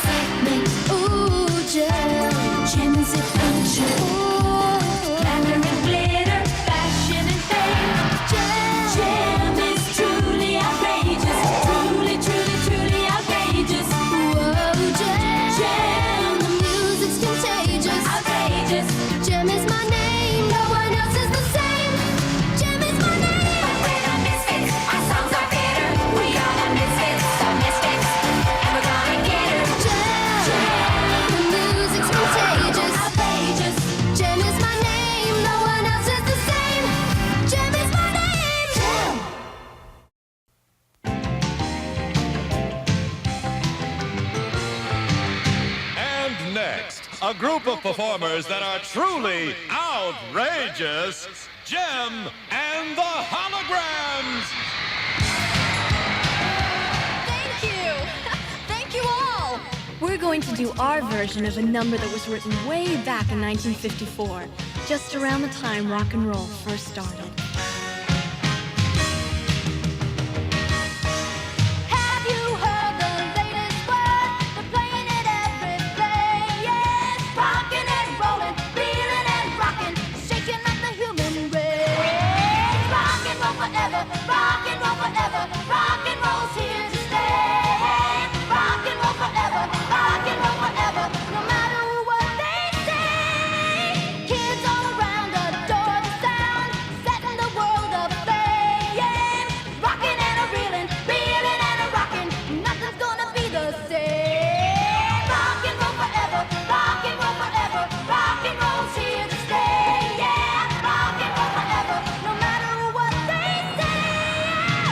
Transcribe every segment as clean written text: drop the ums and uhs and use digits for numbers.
excitement. Ooh, Jem. Jem is adventure. Ooh, glamour and glitter, fashion and fame. Jem is truly outrageous. Truly, truly, truly outrageous. Whoa, Jem. The music's contagious. Outrageous. Jem is my name. No one else is the same. Jem is my name. But we're the misfits. Our songs are bitter. We are the misfits. The misfits. And we're gonna get her. Jem. The music's contagious. Outrageous. Jem is my name. No one else is the same. Jem is my name. Jem. And next, a group of performers that are truly outrageous, Jem and The Holograms. Thank you! Thank you all! We're going to do our version of a number that was written way back in 1954, just around the time rock and roll first started. Have you heard the latest word? They're playing it every place. Rockin' and rollin', reelin' and rockin', shaking up the human race. Rock and roll forever, rock and roll forever, rock and roll's here to stay. Rock and roll forever, rock and roll forever, no matter what they say. Kids all around adore the sound, setting the world aflame. Rockin' and a reelin', reelin' and a rockin', nothing's gonna be the same. Rock and roll forever, rock and roll forever, rock and roll's here to stay. Yeah, rock and roll forever, no matter what they say.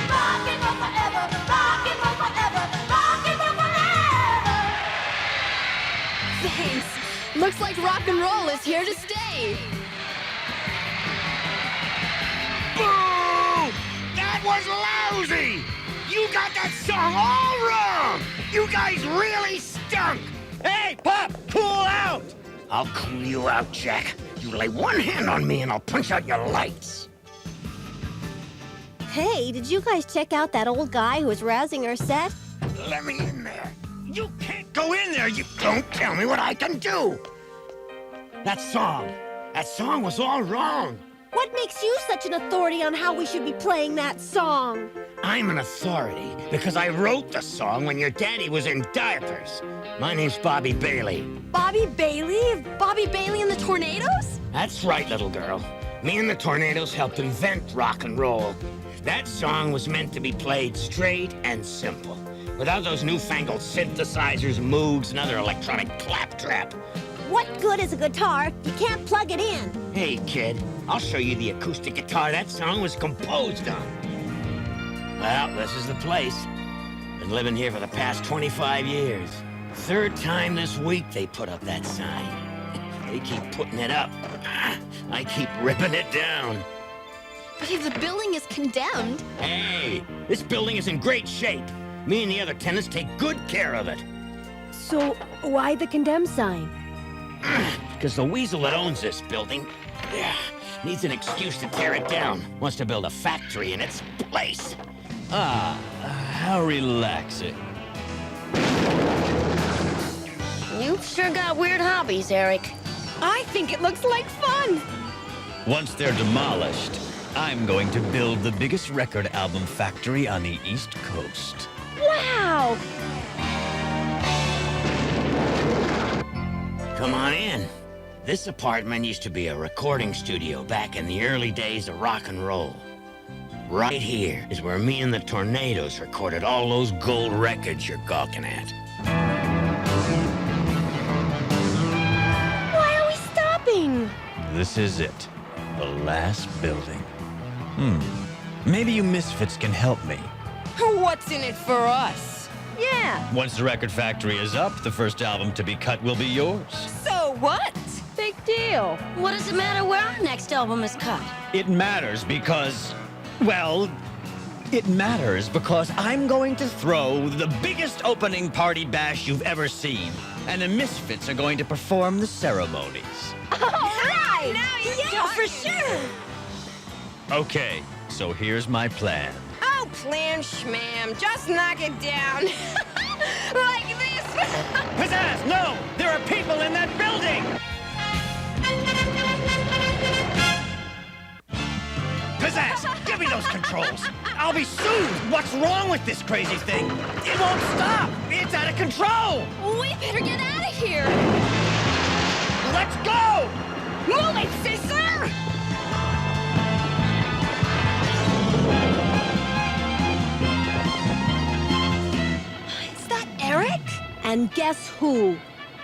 Rock and roll forever, rock and roll forever, rock and roll forever. Thanks! Looks like rock and roll is here to stay! Boo! That was lousy! You got that song all wrong! You guys really stunk! Hey, Pop, cool out! I'll cool you out, Jack. You lay one hand on me and I'll punch out your lights. Hey, did you guys check out that old guy who was rousing our set? Let me in there. You can't go in there. You don't tell me what I can do. That song was all wrong. What makes you such an authority on how we should be playing that song? I'm an authority because I wrote the song when your daddy was in diapers. My name's Bobby Bailey. Bobby Bailey? Bobby Bailey and the Tornadoes? That's right, little girl. Me and the Tornadoes helped invent rock and roll. That song was meant to be played straight and simple, without those newfangled synthesizers, Moogs, and other electronic claptrap. What good is a guitar? You can't plug it in. Hey, kid, I'll show you the acoustic guitar that song was composed on. Well, this is the place. Been living here for the past 25 years. Third time this week they put up that sign. They keep putting it up. I keep ripping it down. But if the building is condemned... Hey, this building is in great shape. Me and the other tenants take good care of it. So, why the condemned sign? Because the weasel that owns this building needs an excuse to tear it down. Wants to build a factory in its place. How relaxing. You've sure got weird hobbies, Eric. I think it looks like fun! Once they're demolished, I'm going to build the biggest record album factory on the East Coast. Wow! Come on in. This apartment used to be a recording studio back in the early days of rock and roll. Right here is where me and the Tornadoes recorded all those gold records you're gawking at. Why are we stopping? This is it. The last building. Maybe you misfits can help me. What's in it for us? Yeah. Once the record factory is up, the first album to be cut will be yours. So what? Big deal. What does it matter where our next album is cut? It matters because, well, it matters because I'm going to throw the biggest opening party bash you've ever seen. And the Misfits are going to perform the ceremonies. All right! Now you're for sure! Okay, so here's my plan. Oh, plan schmam. Just knock it down. Like this. those controls. I'll be sued. What's wrong with this crazy thing? It won't stop. It's out of control. We better get out of here. Let's go. Move it, sister! Is that Eric? And guess who?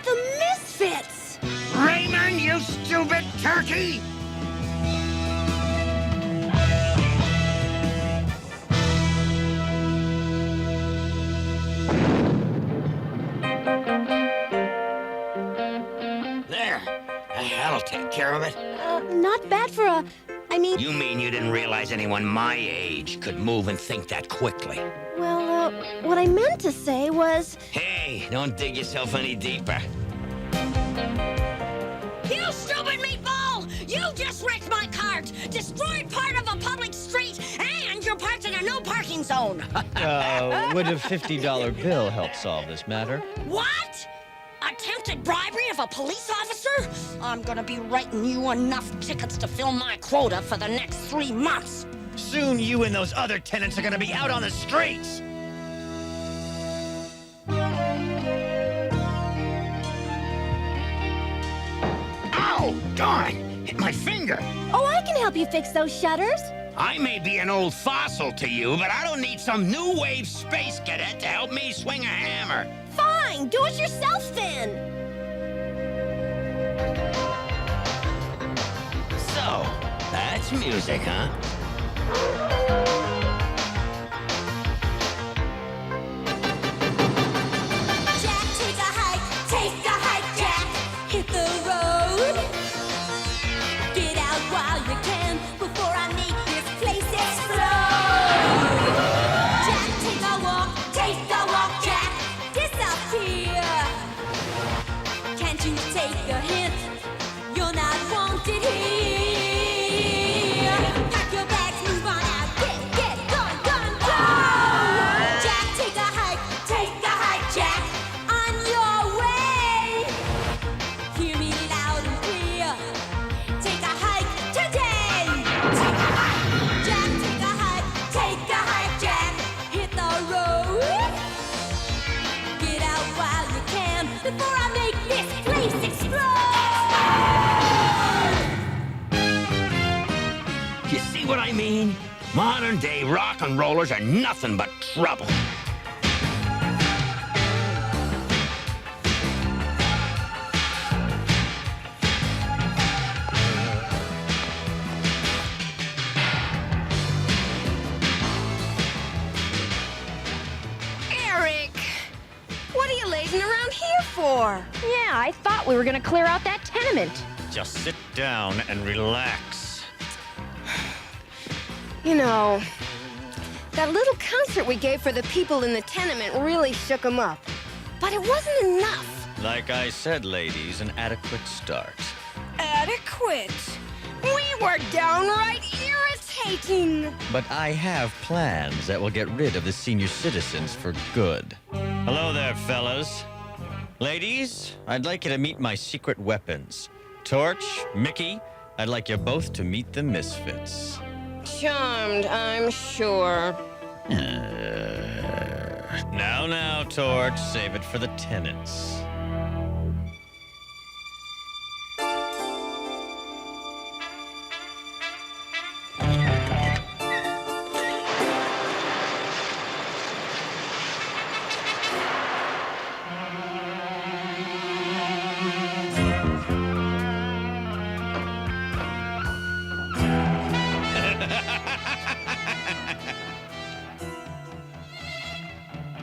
The Misfits! Raymond, you stupid turkey! There. That'll take care of it. Not bad for a... I mean, You mean you didn't realize anyone my age could move and think that quickly? well, what I meant to say was... Hey, don't dig yourself any deeper. You stupid meatball! You just wrecked my cart, destroyed part of a public street, and you're parked in a no parking zone. Would a $50 bill help solve this matter? What? Attempted bribery of a police officer? I'm gonna be writing you enough tickets to fill my quota for the next 3 months. Soon you and those other tenants are gonna be out on the streets. Ow! Darn! Hit my finger. Oh, I can help you fix those shutters. I may be an old fossil to you, but I don't need some new wave space cadet to help me swing a hammer. Fine, do it yourself then. So, that's music, huh? Jack, take a hike, Jack. Hit the road. Get out while you can before I make this place explode. Jack, take a walk, Jack. Disappear. Can't you take a hint? You're not wanted here. Pack your bags, move on out. Get, gone, go. Jack, take a hike, Jack. On your way. Hear me loud and clear. Take a hike today. Take a hike. Jack, take a hike, Jack. Hit the road. Get out while you can before I make this place explode. You see what I mean? Modern day rock and rollers are nothing but trouble. Eric! What are you lazing around here for? Yeah, I thought we were gonna clear out that tenement. Just sit down and relax. You know, that little concert we gave for the people in the tenement really shook them up. But it wasn't enough. Like I said, ladies, an adequate start. Adequate. We were downright irritating. But I have plans that will get rid of the senior citizens for good. Hello there, fellas. Ladies, I'd like you to meet my secret weapons. Torch, Mickey, I'd like you both to meet the Misfits. Charmed, I'm sure. Now, Torch, save it for the tenants.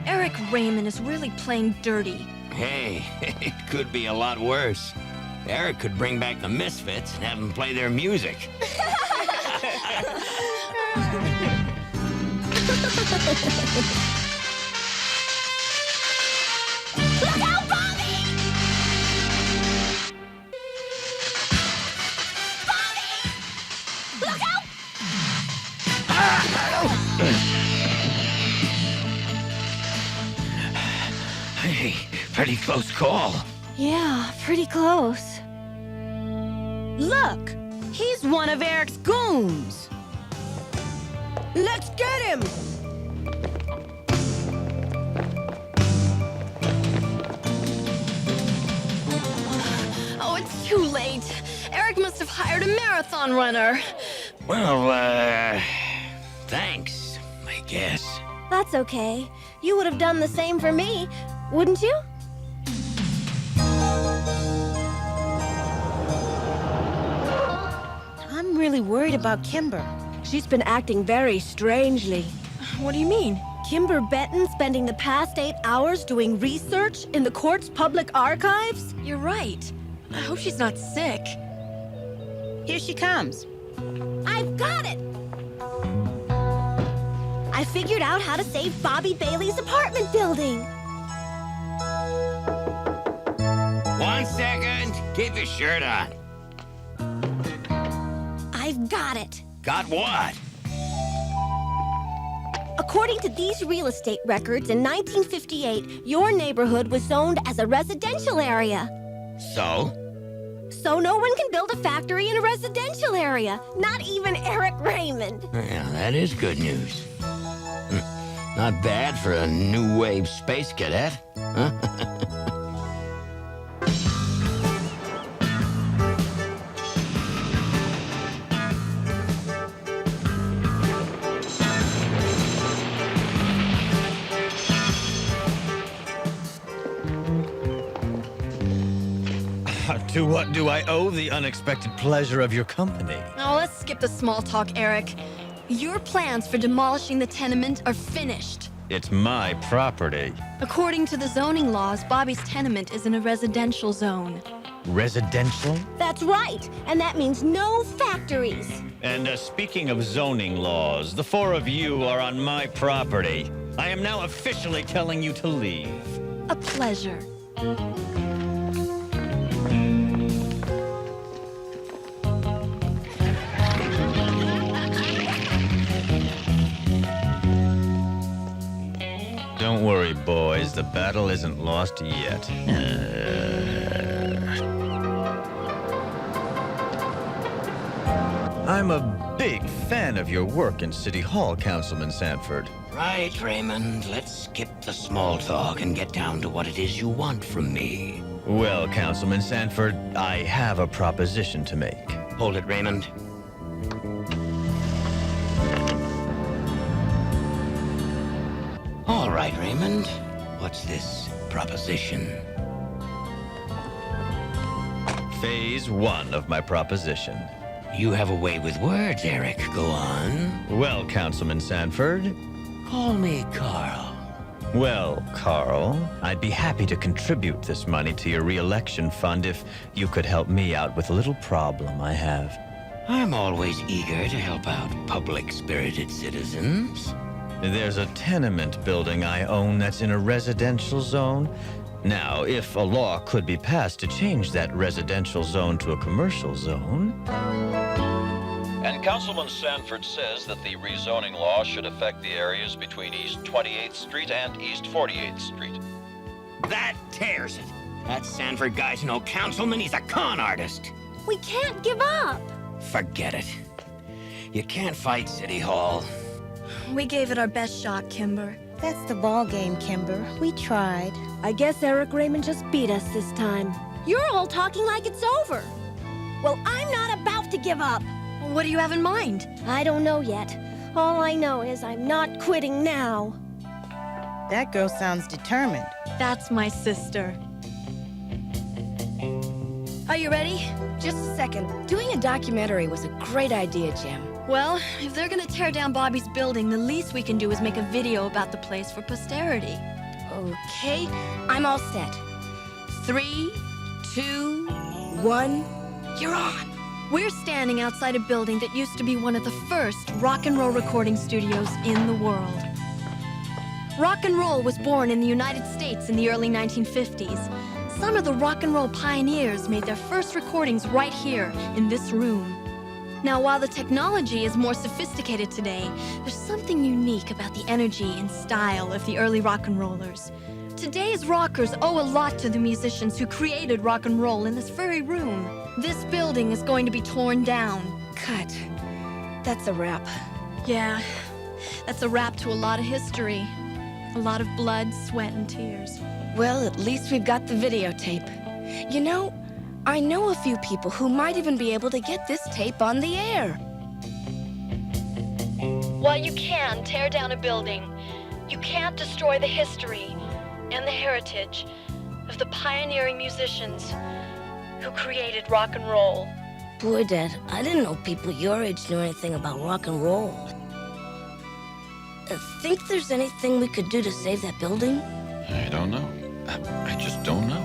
Eric Raymond is really playing dirty. Hey, it could be a lot worse. Eric could bring back the Misfits and have them play their music. Look out, Bobby! Bobby! Look out! Hey, pretty close call. Yeah, pretty close. Look, he's one of Eric's goons. Let's get him! Oh, it's too late. Eric must have hired a marathon runner. Well, thanks, I guess. That's okay. You would have done the same for me, wouldn't you? I'm really worried about Kimber. She's been acting very strangely. What do you mean? Kimber Benton spending the past 8 hours doing research in the court's public archives? You're right. I hope she's not sick. Here she comes. I've got it! I figured out how to save Bobby Bailey's apartment building. 1 second. Keep your shirt on. I've got it. Got what? According to these real estate records, in 1958, your neighborhood was zoned as a residential area. So? So no one can build a factory in a residential area. Not even Eric Raymond. Yeah, that is good news. Not bad for a new wave space cadet, huh? To what do I owe the unexpected pleasure of your company? Oh, let's skip the small talk, Eric. Your plans for demolishing the tenement are finished. It's my property. According to the zoning laws, Bobby's tenement is in a residential zone. Residential? That's right. And that means no factories. And speaking of zoning laws, the 4 of you are on my property. I am now officially telling you to leave. A pleasure. Don't worry, boys. The battle isn't lost yet. I'm a big fan of your work in City Hall, Councilman Sanford. Right, Raymond. Let's skip the small talk and get down to what it is you want from me. Well, Councilman Sanford, I have a proposition to make. Hold it, Raymond. All right, Raymond. What's this proposition? Phase 1 of my proposition. You have a way with words, Eric. Go on. Well, Councilman Sanford. Call me Carl. Well, Carl, I'd be happy to contribute this money to your re-election fund if you could help me out with a little problem I have. I'm always eager to help out public-spirited citizens. There's a tenement building I own that's in a residential zone. Now, if a law could be passed to change that residential zone to a commercial zone... And Councilman Sanford says that the rezoning law should affect the areas between East 28th Street and East 48th Street. That tears it. That Sanford guy's no councilman, he's a con artist. We can't give up. Forget it. You can't fight City Hall. We gave it our best shot, Kimber. That's the ball game, Kimber. We tried. I guess Eric Raymond just beat us this time. You're all talking like it's over. Well, I'm not about to give up. What do you have in mind? I don't know yet. All I know is I'm not quitting now. That girl sounds determined. That's my sister. Are you ready? Just a second. Doing a documentary was a great idea, Jem. Well, if they're gonna tear down Bobby's building, the least we can do is make a video about the place for posterity. Okay, I'm all set. 3, 2, 1, you're on. We're standing outside a building that used to be one of the first rock and roll recording studios in the world. Rock and roll was born in the United States in the early 1950s. Some of the rock and roll pioneers made their first recordings right here in this room. Now, while the technology is more sophisticated today, there's something unique about the energy and style of the early rock and rollers. Today's rockers owe a lot to the musicians who created rock and roll in this very room. This building is going to be torn down. Cut. That's a wrap. Yeah, That's a wrap to a lot of history. A lot of blood, sweat, and tears. Well, at least we've got the videotape. You know, I know a few people who might even be able to get this tape on the air. While you can tear down a building, you can't destroy the history and the heritage of the pioneering musicians who created rock and roll. Boy, Dad, I didn't know people your age knew anything about rock and roll. Think there's anything we could do to save that building? I don't know. I just don't know.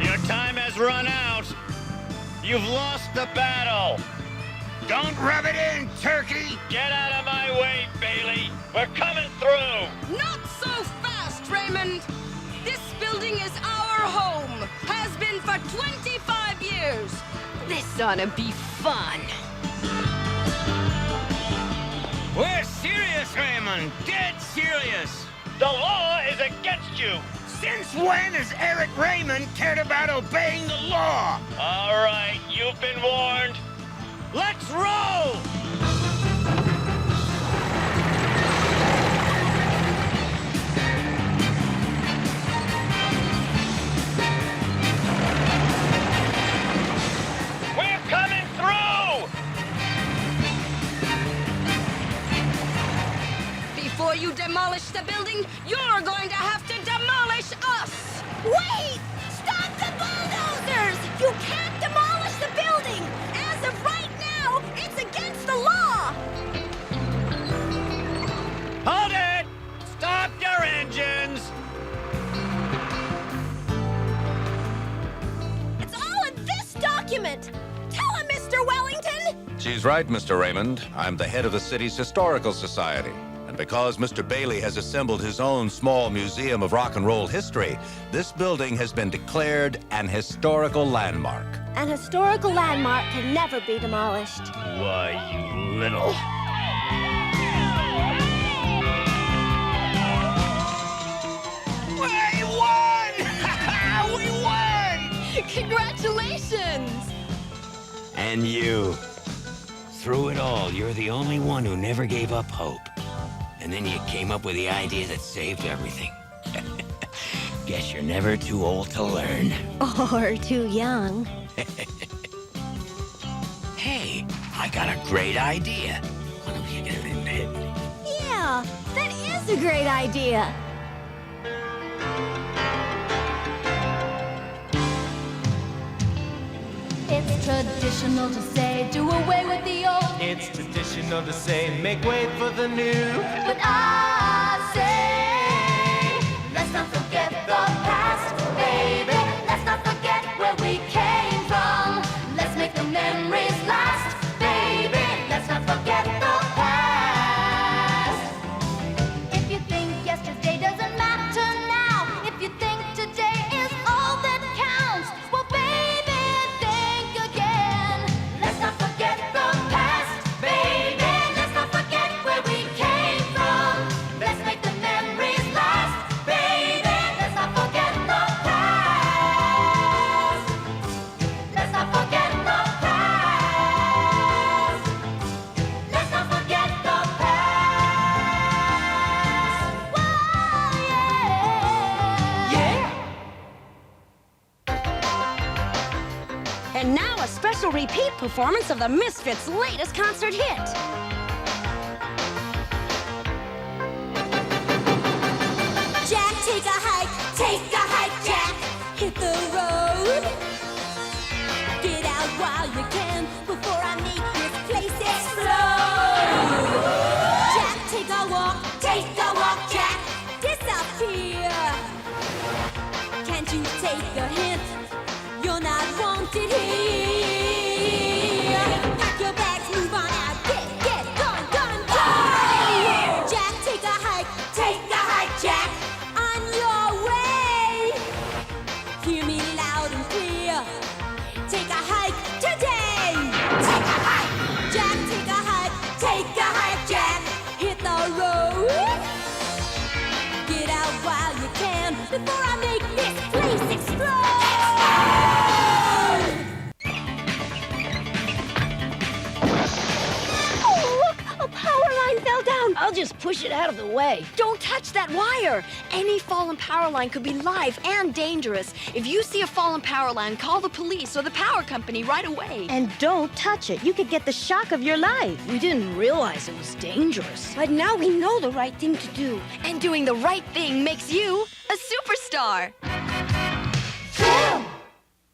Your time has run out. You've lost the battle. Don't rub it in, turkey! Get out of my way, Bailey. We're coming through. Not so fast, Raymond! This building is our home. Has been for 25 years. This ought to be fun. We're serious, Raymond. Dead serious. The law is against you. Since when has Eric Raymond cared about obeying the law? All right, you've been warned. Let's roll! We're coming through! Before you demolish the building, you're going to have to demolish us! Wait! Stop the bulldozers! You can't demolish the building! As of right now, it's against the law! Hold it! Stop your engines! It's all in this document! Tell him, Mr. Wellington! She's right, Mr. Raymond. I'm the head of the city's historical society. And because Mr. Bailey has assembled his own small museum of rock and roll history, this building has been declared an historical landmark. An historical landmark can never be demolished. Why, you little... We won! We won! Congratulations! And you. Through it all, you're the only one who never gave up hope. And then you came up with the idea that saved everything. Guess you're never too old to learn. Or too young. Hey, I got a great idea. Why don't you get it in bed? Yeah, that is a great idea. It's traditional to say, do away with the old. It's traditional to say, make way for the new. But I say, let's not forget the past, baby. Let's not forget where we came from. Let's make the memories last, baby. Let's not forget the past. If you think yesterday doesn't matter now, if you think today is all that counts, well, baby, think again. Let's not forget the past, baby. Let's not forget where we came from. Let's make the memories last, baby. Let's not forget the past. Let's not forget the past. Let's not forget the past. Whoa, yeah. And now a special repeat performance of the Misfits' latest concert hit. Jack, take a hike, Jack. Hit the road. Get out while you can before I make this place explode. Jack, take a walk, Jack. Disappear. Can't you take a hint? You're not wanted here. Pack your bags, move on out. Get, gone, gone, gone. Jack, take a hike, Jack. On your way. Hear me loud and clear. Take a hike today. I'll just push it out of the way. Don't touch that wire! Any fallen power line could be live and dangerous. If you see a fallen power line, call the police or the power company right away. And don't touch it. You could get the shock of your life. We didn't realize it was dangerous. But now we know the right thing to do. And doing the right thing makes you a superstar.